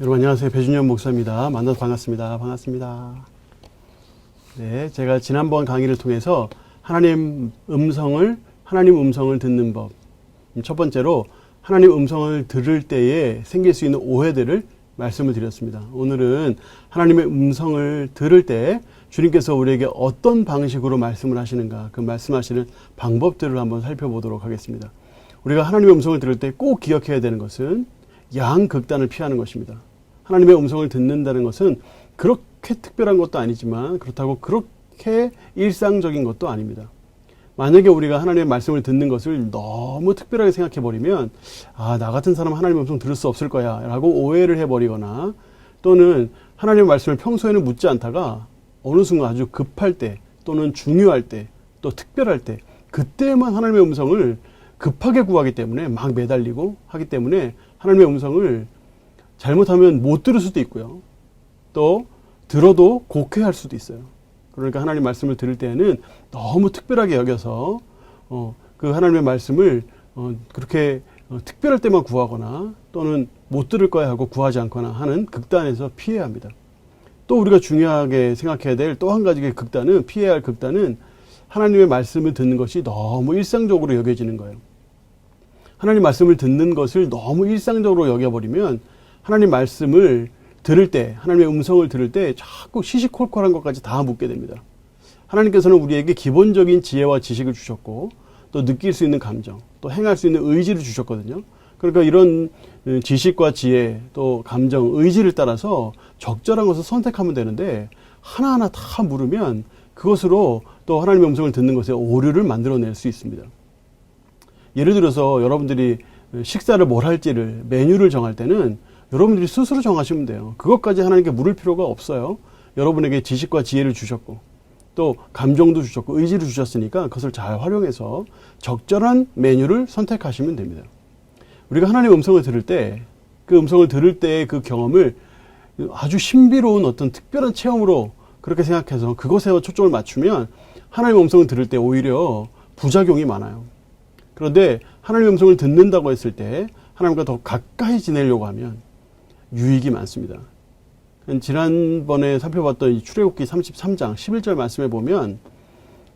여러분 안녕하세요. 배준현 목사입니다. 만나서 반갑습니다. 반갑습니다. 네, 제가 지난번 강의를 통해서 하나님 음성을 듣는 법, 첫 번째로 하나님 음성을 들을 때에 생길 수 있는 오해들을 말씀을 드렸습니다. 오늘은 하나님의 음성을 들을 때 주님께서 우리에게 어떤 방식으로 말씀을 하시는가, 그 말씀하시는 방법들을 한번 살펴보도록 하겠습니다. 우리가 하나님의 음성을 들을 때 꼭 기억해야 되는 것은 양극단을 피하는 것입니다. 하나님의 음성을 듣는다는 것은 그렇게 특별한 것도 아니지만 그렇다고 그렇게 일상적인 것도 아닙니다. 만약에 우리가 하나님의 말씀을 듣는 것을 너무 특별하게 생각해버리면 나 같은 사람은 하나님의 음성 들을 수 없을 거야 라고 오해를 해버리거나, 또는 하나님의 말씀을 평소에는 묻지 않다가 어느 순간 아주 급할 때 또는 중요할 때 또 특별할 때 그때만 하나님의 음성을 급하게 구하기 때문에 막 매달리고 하기 때문에 하나님의 음성을 잘못하면 못 들을 수도 있고요. 또 들어도 곡해할 수도 있어요. 그러니까 하나님 말씀을 들을 때에는 너무 특별하게 여겨서 그 하나님의 말씀을 그렇게 특별할 때만 구하거나 또는 못 들을 거야 하고 구하지 않거나 하는 극단에서 피해야 합니다. 또 우리가 중요하게 생각해야 될 또 한 가지의 극단은, 피해야 할 극단은 하나님의 말씀을 듣는 것이 너무 일상적으로 여겨지는 거예요. 하나님 말씀을 듣는 것을 너무 일상적으로 여겨버리면 하나님 말씀을 들을 때, 하나님의 음성을 들을 때 자꾸 시시콜콜한 것까지 다 묻게 됩니다. 하나님께서는 우리에게 기본적인 지혜와 지식을 주셨고 또 느낄 수 있는 감정, 또 행할 수 있는 의지를 주셨거든요. 그러니까 이런 지식과 지혜, 또 감정, 의지를 따라서 적절한 것을 선택하면 되는데 하나하나 다 물으면 그것으로 또 하나님의 음성을 듣는 것에 오류를 만들어낼 수 있습니다. 예를 들어서 여러분들이 식사를 뭘 할지를, 메뉴를 정할 때는 여러분들이 스스로 정하시면 돼요. 그것까지 하나님께 물을 필요가 없어요. 여러분에게 지식과 지혜를 주셨고 또 감정도 주셨고 의지를 주셨으니까 그것을 잘 활용해서 적절한 메뉴를 선택하시면 됩니다. 우리가 하나님의 음성을 들을 때, 그 음성을 들을 때의 그 경험을 아주 신비로운 어떤 특별한 체험으로 그렇게 생각해서 그것에 초점을 맞추면 하나님의 음성을 들을 때 오히려 부작용이 많아요. 그런데 하나님의 음성을 듣는다고 했을 때 하나님과 더 가까이 지내려고 하면 유익이 많습니다. 지난번에 살펴봤던 이 출애굽기 33장 11절 말씀에 보면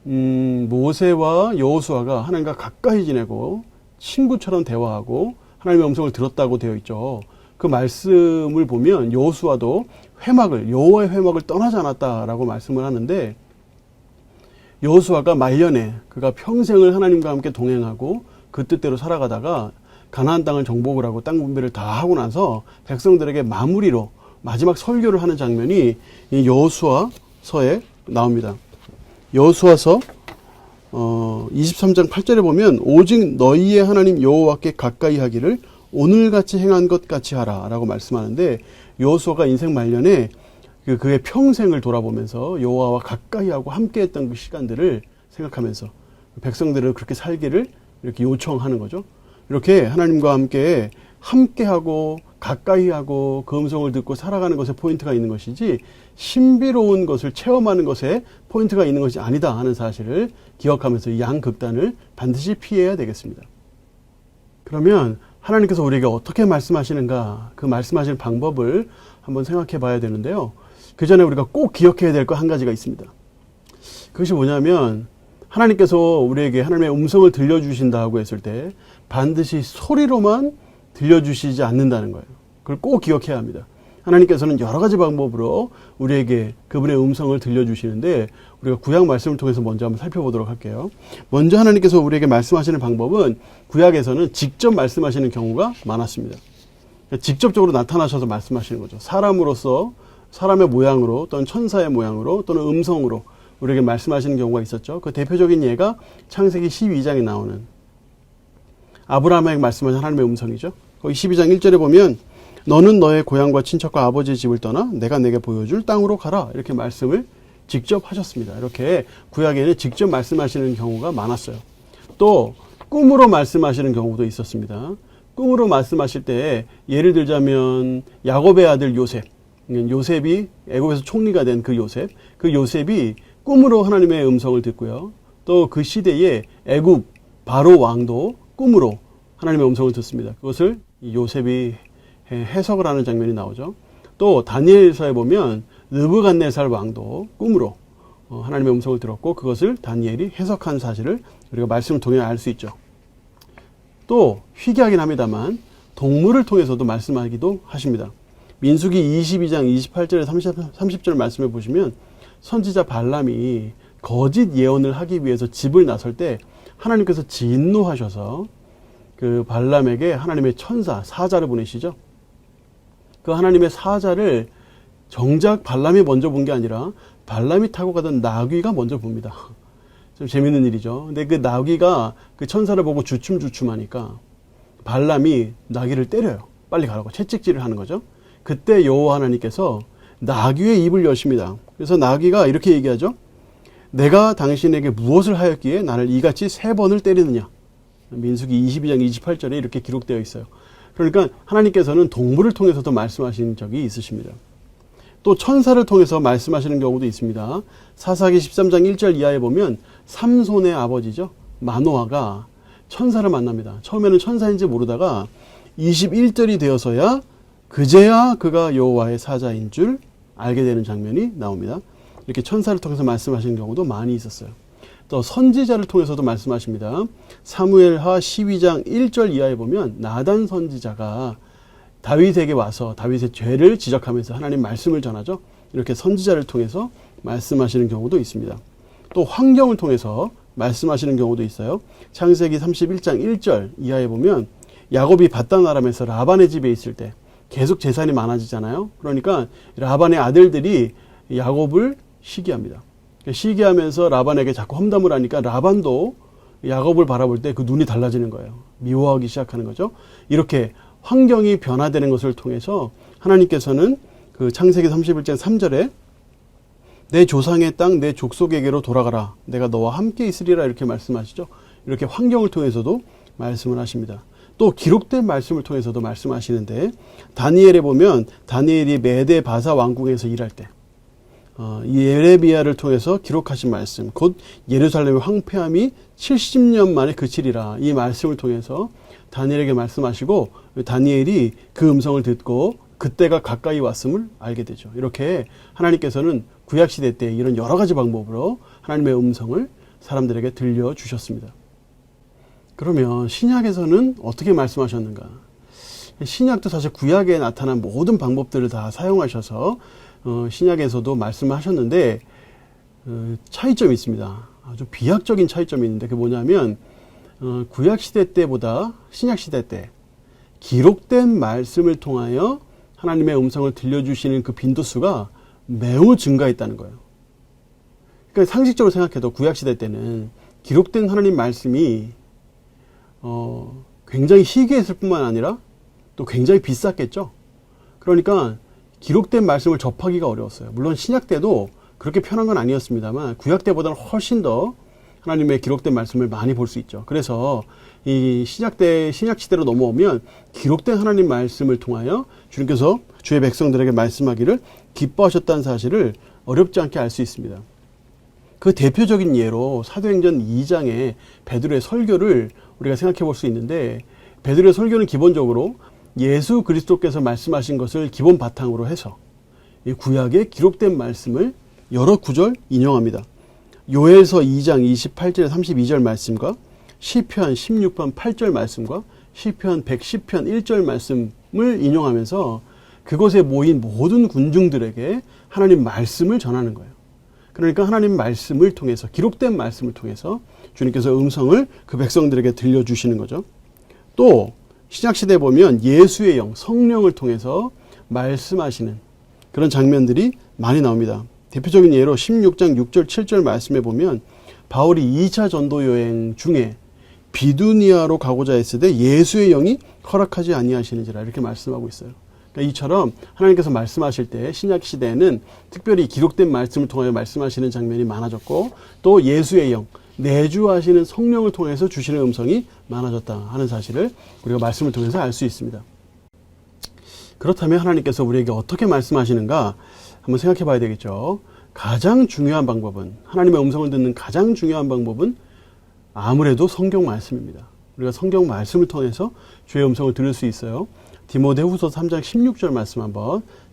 모세와 여호수아가 하나님과 가까이 지내고 친구처럼 대화하고 하나님의 음성을 들었다고 되어 있죠. 그 말씀을 보면 여호수아도 여호와의 회막을 떠나지 않았다라고 말씀을 하는데, 여호수아가 말년에 그가 평생을 하나님과 함께 동행하고 그 뜻대로 살아가다가 가나안 땅을 정복을 하고 땅 분배를 다 하고 나서 백성들에게 마무리로 마지막 설교를 하는 장면이 이 여호수아서에 나옵니다. 여호수아서 23장 8절에 보면 오직 너희의 하나님 여호와께 가까이 하기를 오늘같이 행한 것 같이 하라 라고 말씀하는데, 여호수아가 인생 말년에 그의 평생을 돌아보면서 여호와와 가까이 하고 함께 했던 그 시간들을 생각하면서 백성들을 그렇게 살기를 이렇게 요청하는 거죠. 이렇게 하나님과 함께하고 가까이 하고 그 음성을 듣고 살아가는 것에 포인트가 있는 것이지 신비로운 것을 체험하는 것에 포인트가 있는 것이 아니다 하는 사실을 기억하면서 이 양극단을 반드시 피해야 되겠습니다. 그러면 하나님께서 우리에게 어떻게 말씀하시는가, 그 말씀하시는 방법을 한번 생각해 봐야 되는데요. 그 전에 우리가 꼭 기억해야 될 것 한 가지가 있습니다. 그것이 뭐냐면 하나님께서 우리에게 하나님의 음성을 들려주신다고 했을 때 반드시 소리로만 들려주시지 않는다는 거예요. 그걸 꼭 기억해야 합니다. 하나님께서는 여러 가지 방법으로 우리에게 그분의 음성을 들려주시는데 우리가 구약 말씀을 통해서 먼저 한번 살펴보도록 할게요. 먼저 하나님께서 우리에게 말씀하시는 방법은 구약에서는 직접 말씀하시는 경우가 많았습니다. 직접적으로 나타나셔서 말씀하시는 거죠. 사람으로서, 사람의 모양으로 또는 천사의 모양으로 또는 음성으로 우리에게 말씀하시는 경우가 있었죠. 그 대표적인 예가 창세기 12장에 나오는 아브라함에게 말씀하신 하나님의 음성이죠. 거기 12장 1절에 보면 너는 너의 고향과 친척과 아버지의 집을 떠나 내가 내게 보여줄 땅으로 가라 이렇게 말씀을 직접 하셨습니다. 이렇게 구약에는 직접 말씀하시는 경우가 많았어요. 또 꿈으로 말씀하시는 경우도 있었습니다. 꿈으로 말씀하실 때 예를 들자면 야곱의 아들 요셉이 애굽에서 총리가 된 그 요셉이 꿈으로 하나님의 음성을 듣고요. 또 그 시대에 애굽 바로 왕도 꿈으로 하나님의 음성을 듣습니다. 그것을 요셉이 해석을 하는 장면이 나오죠. 또 다니엘서에 보면 느부갓네살 왕도 꿈으로 하나님의 음성을 들었고 그것을 다니엘이 해석한 사실을 우리가 말씀을 통해 알 수 있죠. 또 희귀하긴 합니다만 동물을 통해서도 말씀하기도 하십니다. 민수기 22장 28절에 30절 말씀해 보시면 선지자 발람이 거짓 예언을 하기 위해서 집을 나설 때 하나님께서 진노하셔서 그 발람에게 하나님의 천사 사자를 보내시죠. 그 하나님의 사자를 정작 발람이 먼저 본 게 아니라 발람이 타고 가던 나귀가 먼저 봅니다. 좀 재밌는 일이죠. 근데 그 나귀가 그 천사를 보고 주춤주춤하니까 발람이 나귀를 때려요. 빨리 가라고 채찍질을 하는 거죠. 그때 여호와 하나님께서 나귀의 입을 여십니다. 그래서 나귀가 이렇게 얘기하죠. 내가 당신에게 무엇을 하였기에 나를 이같이 3번을 때리느냐. 민수기 22장 28절에 이렇게 기록되어 있어요. 그러니까 하나님께서는 동물을 통해서도 말씀하신 적이 있으십니다. 또 천사를 통해서 말씀하시는 경우도 있습니다. 사사기 13장 1절 이하에 보면 삼손의 아버지죠. 마노아가 천사를 만납니다. 처음에는 천사인지 모르다가 21절이 되어서야 그제야 그가 여호와의 사자인 줄 알게 되는 장면이 나옵니다. 이렇게 천사를 통해서 말씀하시는 경우도 많이 있었어요. 또 선지자를 통해서도 말씀하십니다. 사무엘하 12장 1절 이하에 보면 나단 선지자가 다윗에게 와서 다윗의 죄를 지적하면서 하나님 말씀을 전하죠. 이렇게 선지자를 통해서 말씀하시는 경우도 있습니다. 또 환경을 통해서 말씀하시는 경우도 있어요. 창세기 31장 1절 이하에 보면 야곱이 밧단 아람에서 라반의 집에 있을 때 계속 재산이 많아지잖아요. 그러니까 라반의 아들들이 야곱을 시기합니다. 시기하면서 라반에게 자꾸 험담을 하니까 라반도 야곱을 바라볼 때 그 눈이 달라지는 거예요. 미워하기 시작하는 거죠. 이렇게 환경이 변화되는 것을 통해서 하나님께서는 그 창세기 31장 3절에 내 조상의 땅 내 족속에게로 돌아가라. 내가 너와 함께 있으리라 이렇게 말씀하시죠. 이렇게 환경을 통해서도 말씀을 하십니다. 또 기록된 말씀을 통해서도 말씀하시는데 다니엘에 보면 다니엘이 메데 바사 왕궁에서 일할 때 예레미야를 통해서 기록하신 말씀 곧 예루살렘의 황폐함이 70년 만에 그치리라 이 말씀을 통해서 다니엘에게 말씀하시고 다니엘이 그 음성을 듣고 그때가 가까이 왔음을 알게 되죠. 이렇게 하나님께서는 구약시대 때 이런 여러 가지 방법으로 하나님의 음성을 사람들에게 들려주셨습니다. 그러면 신약에서는 어떻게 말씀하셨는가? 신약도 사실 구약에 나타난 모든 방법들을 다 사용하셔서 신약에서도 말씀하셨는데 차이점이 있습니다. 아주 비약적인 차이점이 있는데 그게 뭐냐면 구약시대 때보다 신약시대 때 기록된 말씀을 통하여 하나님의 음성을 들려주시는 그 빈도수가 매우 증가했다는 거예요. 그러니까 상식적으로 생각해도 구약시대 때는 기록된 하나님 말씀이 굉장히 희귀했을 뿐만 아니라 또 굉장히 비쌌겠죠. 그러니까 기록된 말씀을 접하기가 어려웠어요. 물론 신약 때도 그렇게 편한 건 아니었습니다만 구약 때보다는 훨씬 더 하나님의 기록된 말씀을 많이 볼 수 있죠. 그래서 이 신약 시대로 넘어오면 기록된 하나님 말씀을 통하여 주님께서 주의 백성들에게 말씀하기를 기뻐하셨다는 사실을 어렵지 않게 알 수 있습니다. 그 대표적인 예로 사도행전 2장의 베드로의 설교를 우리가 생각해 볼 수 있는데 베드로의 설교는 기본적으로 예수 그리스도께서 말씀하신 것을 기본 바탕으로 해서 이 구약의 기록된 말씀을 여러 구절 인용합니다. 요엘서 2장 28절 32절 말씀과 시편 16편 8절 말씀과 시편 110편 1절 말씀을 인용하면서 그곳에 모인 모든 군중들에게 하나님 말씀을 전하는 거예요. 그러니까 하나님 말씀을 통해서 기록된 말씀을 통해서 주님께서 음성을 그 백성들에게 들려주시는 거죠. 또 신약시대에 보면 예수의 영, 성령을 통해서 말씀하시는 그런 장면들이 많이 나옵니다. 대표적인 예로 16장 6절 7절 말씀에 보면 바울이 2차 전도 여행 중에 비두니아로 가고자 했을 때 예수의 영이 허락하지 아니하시는지라 이렇게 말씀하고 있어요. 그러니까 이처럼 하나님께서 말씀하실 때 신약시대에는 특별히 기록된 말씀을 통하여 말씀하시는 장면이 많아졌고 또 예수의 영, 내주하시는 성령을 통해서 주시는 음성이 많아졌다 하는 사실을 우리가 말씀을 통해서 알 수 있습니다. 그렇다면 하나님께서 우리에게 어떻게 말씀하시는가 한번 생각해 봐야 되겠죠. 가장 중요한 방법은 하나님의 음성을 듣는 가장 중요한 방법은 아무래도 성경 말씀입니다. 우리가 성경 말씀을 통해서 주의 음성을 들을 수 있어요. 디모데후서 3장 16절 말씀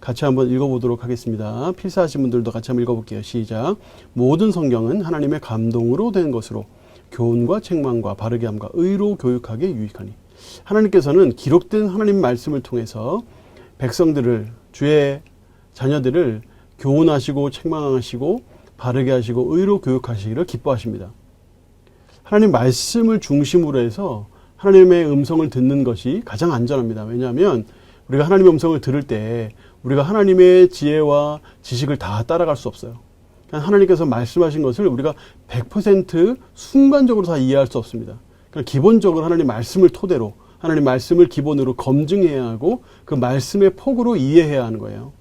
같이 한번 읽어보도록 하겠습니다. 필사하신 분들도 같이 한번 읽어볼게요. 시작. 모든 성경은 하나님의 감동으로 된 것으로 교훈과 책망과 바르게 함과 의로 교육하게 유익하니. 하나님께서는 기록된 하나님 말씀을 통해서 백성들을, 주의 자녀들을 교훈하시고 책망하시고 바르게 하시고 의로 교육하시기를 기뻐하십니다. 하나님 말씀을 중심으로 해서 하나님의 음성을 듣는 것이 가장 안전합니다. 왜냐하면 우리가 하나님의 음성을 들을 때 우리가 하나님의 지혜와 지식을 다 따라갈 수 없어요. 하나님께서 말씀하신 것을 우리가 100% 순간적으로 다 이해할 수 없습니다. 그러니까 기본적으로 하나님 말씀을 토대로, 하나님 말씀을 기본으로 검증해야 하고 그 말씀의 폭으로 이해해야 하는 거예요.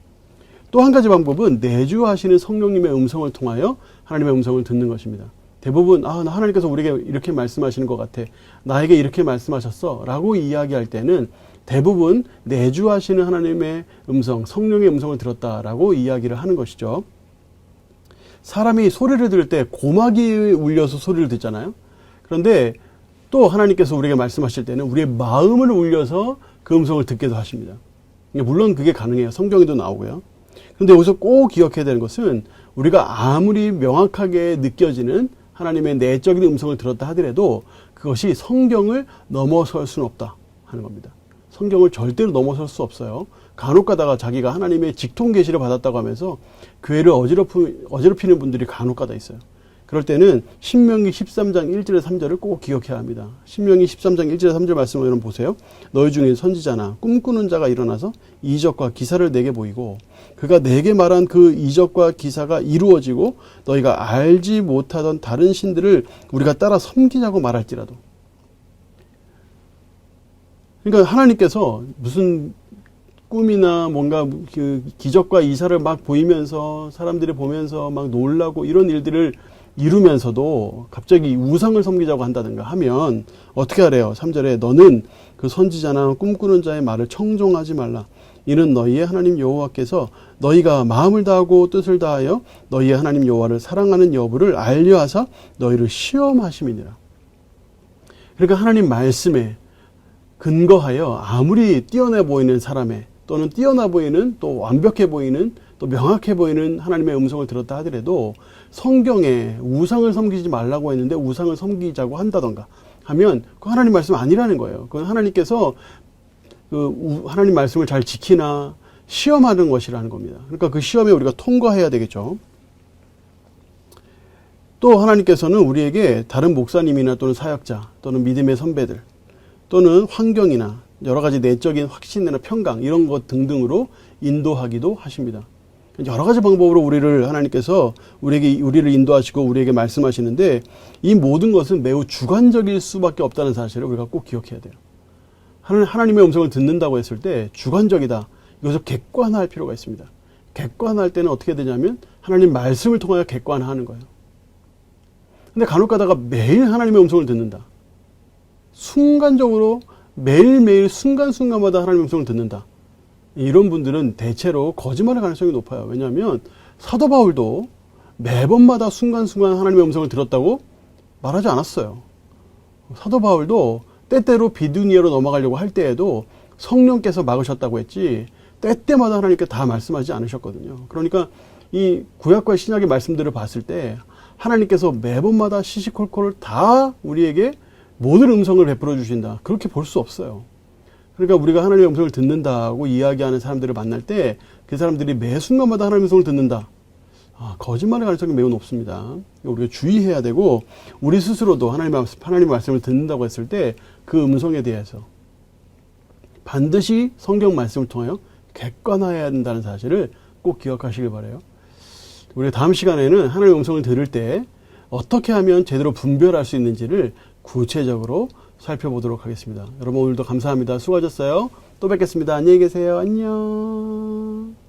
또 한 가지 방법은 내주하시는 성령님의 음성을 통하여 하나님의 음성을 듣는 것입니다. 대부분 하나님께서 우리에게 이렇게 말씀하시는 것 같아, 나에게 이렇게 말씀하셨어 라고 이야기할 때는 대부분 내주하시는 하나님의 음성, 성령의 음성을 들었다라고 이야기를 하는 것이죠. 사람이 소리를 들을 때 고막이 울려서 소리를 듣잖아요. 그런데 또 하나님께서 우리에게 말씀하실 때는 우리의 마음을 울려서 그 음성을 듣기도 하십니다. 물론 그게 가능해요. 성경에도 나오고요. 그런데 여기서 꼭 기억해야 되는 것은 우리가 아무리 명확하게 느껴지는 하나님의 내적인 음성을 들었다 하더라도 그것이 성경을 넘어설 수는 없다 하는 겁니다. 성경을 절대로 넘어설 수 없어요. 간혹 가다가 자기가 하나님의 직통 계시를 받았다고 하면서 교회를 어지럽히는 분들이 간혹 가다 있어요. 그럴 때는 신명기 13장 1절에 3절을 꼭 기억해야 합니다. 신명기 13장 1절에 3절 말씀을 여러분 보세요. 너희 중에 선지자나 꿈꾸는 자가 일어나서 이적과 기사를 내게 보이고 그가 내게 말한 그 이적과 기사가 이루어지고 너희가 알지 못하던 다른 신들을 우리가 따라 섬기자고 말할지라도. 그러니까 하나님께서 무슨 꿈이나 뭔가 그 기적과 이사를 막 보이면서 사람들이 보면서 막 놀라고 이런 일들을 이루면서도 갑자기 우상을 섬기자고 한다든가 하면 어떻게 하래요? 3절에 너는 그 선지자나 꿈꾸는 자의 말을 청종하지 말라. 이는 너희의 하나님 여호와께서 너희가 마음을 다하고 뜻을 다하여 너희의 하나님 여호와를 사랑하는 여부를 알려하사 너희를 시험하심이니라. 그러니까 하나님 말씀에 근거하여 아무리 뛰어나 보이는 사람의 또는 뛰어나 보이는 또 완벽해 보이는 또 명확해 보이는 하나님의 음성을 들었다 하더라도 성경에 우상을 섬기지 말라고 했는데 우상을 섬기자고 한다던가 하면 그 하나님 말씀 아니라는 거예요. 그건 하나님께서 그 하나님 말씀을 잘 지키나 시험하는 것이라는 겁니다. 그러니까 그 시험에 우리가 통과해야 되겠죠. 또 하나님께서는 우리에게 다른 목사님이나 또는 사역자 또는 믿음의 선배들 또는 환경이나 여러 가지 내적인 확신이나 평강 이런 것 등등으로 인도하기도 하십니다. 여러 가지 방법으로 우리를 하나님께서 우리를 인도하시고 우리에게 말씀하시는데 이 모든 것은 매우 주관적일 수밖에 없다는 사실을 우리가 꼭 기억해야 돼요. 하나님의 음성을 듣는다고 했을 때 주관적이다. 이것을 객관화할 필요가 있습니다. 객관화할 때는 어떻게 되냐면 하나님 말씀을 통하여 객관화하는 거예요. 근데 간혹 가다가 매일 하나님의 음성을 듣는다. 순간적으로 매일매일 순간순간마다 하나님의 음성을 듣는다. 이런 분들은 대체로 거짓말할 가능성이 높아요. 왜냐하면 사도 바울도 매번마다 순간순간 하나님의 음성을 들었다고 말하지 않았어요. 사도 바울도 때때로 비두니아로 넘어가려고 할 때에도 성령께서 막으셨다고 했지 때때마다 하나님께 다 말씀하지 않으셨거든요. 그러니까 이 구약과 신약의 말씀들을 봤을 때 하나님께서 매번마다 시시콜콜 다 우리에게 모든 음성을 베풀어 주신다. 그렇게 볼 수 없어요. 그러니까 우리가 하나님의 음성을 듣는다고 이야기하는 사람들을 만날 때 그 사람들이 매 순간마다 하나님의 음성을 듣는다. 거짓말의 가능성이 매우 높습니다. 우리가 주의해야 되고 우리 스스로도 하나님의 말씀을 듣는다고 했을 때 그 음성에 대해서 반드시 성경 말씀을 통하여 객관화해야 된다는 사실을 꼭 기억하시길 바라요. 우리가 다음 시간에는 하나님의 음성을 들을 때 어떻게 하면 제대로 분별할 수 있는지를 구체적으로 살펴보도록 하겠습니다. 여러분 오늘도 감사합니다. 수고하셨어요. 또 뵙겠습니다. 안녕히 계세요. 안녕.